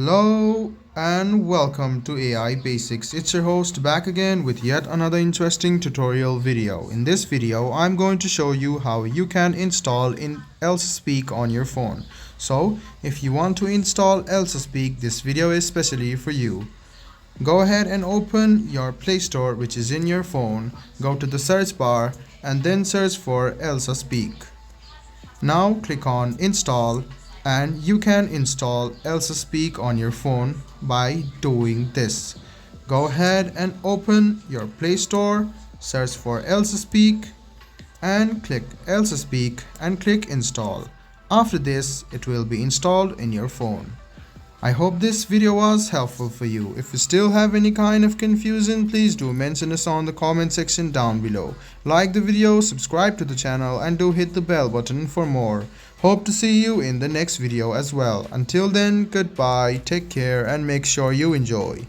Hello and welcome to AI Basics. It's your host back again with yet another interesting tutorial video. In this video, I'm going to show you how you can install in ELSA Speak on your phone. So, if you want to install ELSA Speak, this video is specially for you. Go ahead and open your Play Store, which is in your phone. Go to the search bar and then search for ELSA Speak. Now click on Install, and you can install ELSA Speak on your phone by doing this. Go ahead and open your Play Store, search for ELSA Speak and click ELSA Speak and click Install. After this, it will be installed in your phone. I hope this video was helpful for you. If you still have any kind of confusion, please do mention us on the comment section down below. Like the video, subscribe to the channel and do hit the bell button for more. Hope to see you in the next video as well. Until then, goodbye, take care and make sure you enjoy.